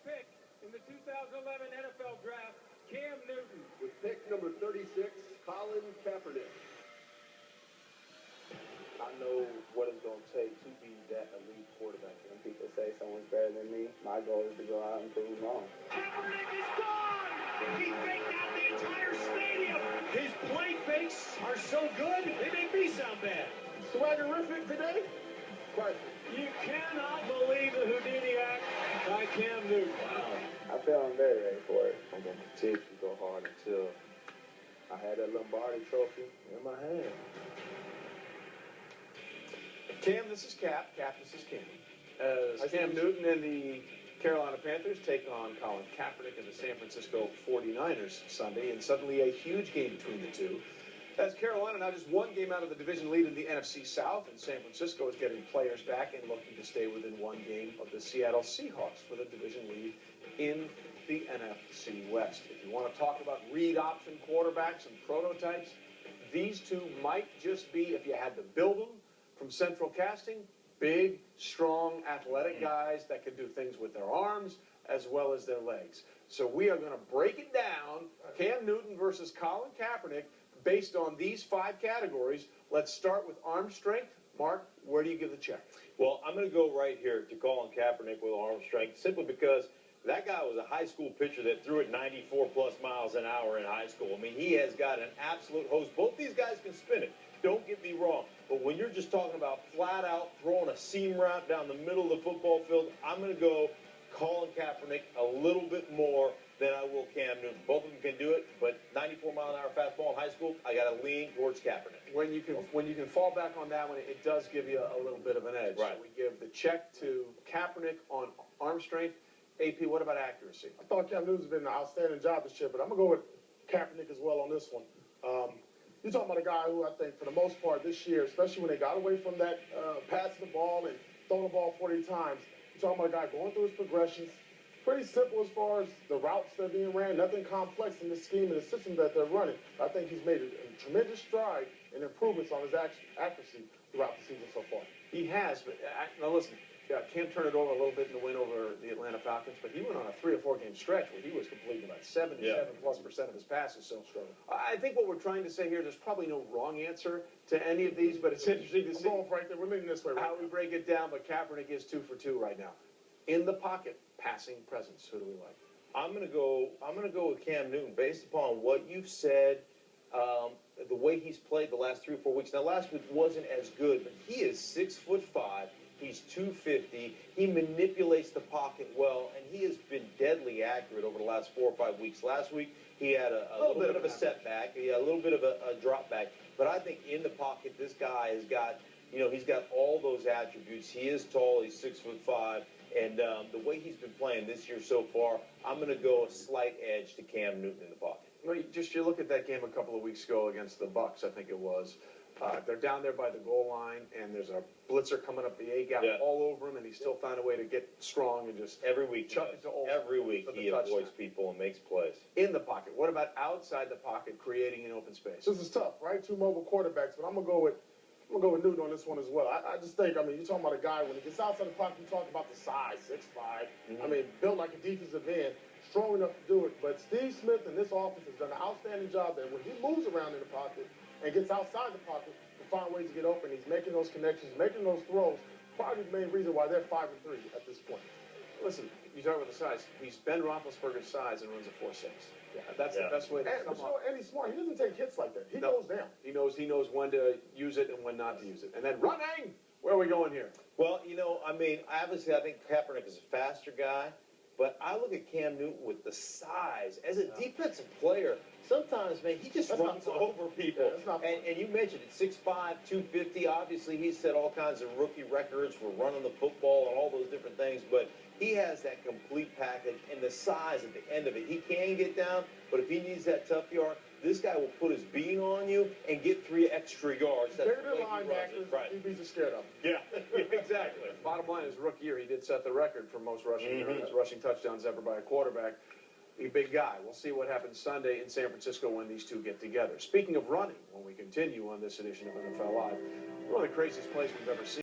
pick in the 2011 NFL Draft, Cam Newton. With pick number 36, Colin Kaepernick. I know what it's going to take to be that elite quarterback. When people say someone's better than me, my goal is to go out and prove them wrong. Kaepernick is gone! He faked out the entire stadium! His play fakes are so good, they make me sound bad. Swaggerific today? Right. You cannot believe the Houdini act by Cam Newton. Wow. I feel I'm very ready for it. I'm going to continue to go hard until I had that Lombardi trophy in my hand. Cam, this is Cap. Cap, this is Cam. As Cam Newton and the Carolina Panthers take on Colin Kaepernick and the San Francisco 49ers Sunday, and suddenly a huge game between the two. As Carolina now just one game out of the division lead in the NFC South, and San Francisco is getting players back and looking to stay within one game of the Seattle Seahawks for the division lead in the NFC West. If you want to talk about read option quarterbacks and prototypes, these two might just be, if you had to build them from Central Casting, big, strong, athletic guys that can do things with their arms as well as their legs. So we are going to break it down, Cam Newton versus Colin Kaepernick, based on these 5 categories. Let's start with arm strength. Mark, where do you give the check? Well, I'm going to go right here to Colin Kaepernick with arm strength, simply because that guy was a high school pitcher that threw it 94-plus miles an hour in high school. I mean, he has got an absolute hose. Both these guys can spin it. Don't get me wrong. But when you're just talking about flat out throwing a seam route down the middle of the football field, I'm going to go Colin Kaepernick a little bit more than I will Cam Newton. Both of them can do it, but 94-mile-an-hour fastball in high school, I got to lean towards Kaepernick. When you can fall back on that one, it does give you a little bit of an edge. Right. So we give the check to Kaepernick on arm strength. AP, what about accuracy? I thought Cam Newton's been an outstanding job this year, but I'm going to go with Kaepernick as well on this one. You're talking about a guy who I think, for the most part this year, especially when they got away from that passing the ball and throwing the ball 40 times, you're talking about a guy going through his progressions. Pretty simple as far as the routes that are being ran, nothing complex in the scheme and the system that they're running. I think he's made a tremendous stride in improvements on his accuracy throughout the season so far. He has, but now listen, Cam turned it over a little bit in the win over the Atlanta Falcons, but he went on a 3 or 4 game stretch where he was completing about 77+% of his passes. So I think what we're trying to say here, there's probably no wrong answer to any of these, but it's interesting to see We're leaning this way how we break it down. But Kaepernick is 2 for 2 right now. In the pocket, passing presence. Who do we like? I'm going to go with Cam Newton based upon what you've said, the way he's played the last 3 or 4 weeks. Now, last week wasn't as good, but he is 6'5". He's 250. He manipulates the pocket well, and he has been deadly accurate over the last 4 or 5 weeks. Last week, he had a little bit of a setback. He had a little bit of a drop back. But I think in the pocket, this guy has got, he's got all those attributes. He is tall. He's 6'5". And the way he's been playing this year so far, I'm going to go a slight edge to Cam Newton in the pocket. Well, you look at that game a couple of weeks ago against the Bucs, I think it was. They're down there by the goal line, and there's a blitzer coming up the A-gap all over him, and he still found a way to get strong and just every week chuck it to Olsen. Every week he avoids people and makes plays. In the pocket. What about outside the pocket, creating an open space? This is tough, right? 2 mobile quarterbacks, but I'm gonna go with Newton on this one as well. I just think, you're talking about a guy, when he gets outside the pocket, you talk about the size, 6'5". Built like a defensive end, strong enough to do it. But Steve Smith and this offense has done an outstanding job that when he moves around in the pocket and gets outside the pocket to find ways to get open, he's making those connections, making those throws. Probably the main reason why they're 5 and 3 at this point. Listen, you talk about the size. He's Ben Roethlisberger's size and runs a 4.6. That's the best way to come up. And he's smart. He doesn't take hits like that. He goes down. He knows when to use it and when not to use it. And then running. Where are we going here? Well, obviously I think Kaepernick is a faster guy, but I look at Cam Newton with the size. As a defensive player, sometimes, man, he just runs over people. And you mentioned it, 6'5", 250. Obviously, he's set all kinds of rookie records for running the football and all those different things, but he has that complete package and the size at the end of it. He can get down, but if he needs that tough yard, this guy will put his being on you and get 3 extra yards. Bigger than linebackers, DBs are scared of him. Yeah, exactly. Bottom line is, rookie year, he did set the record for most rushing touchdowns ever by a quarterback. A big guy. We'll see what happens Sunday in San Francisco when these two get together. Speaking of running, when we continue on this edition of NFL Live, one of the craziest plays we've ever seen.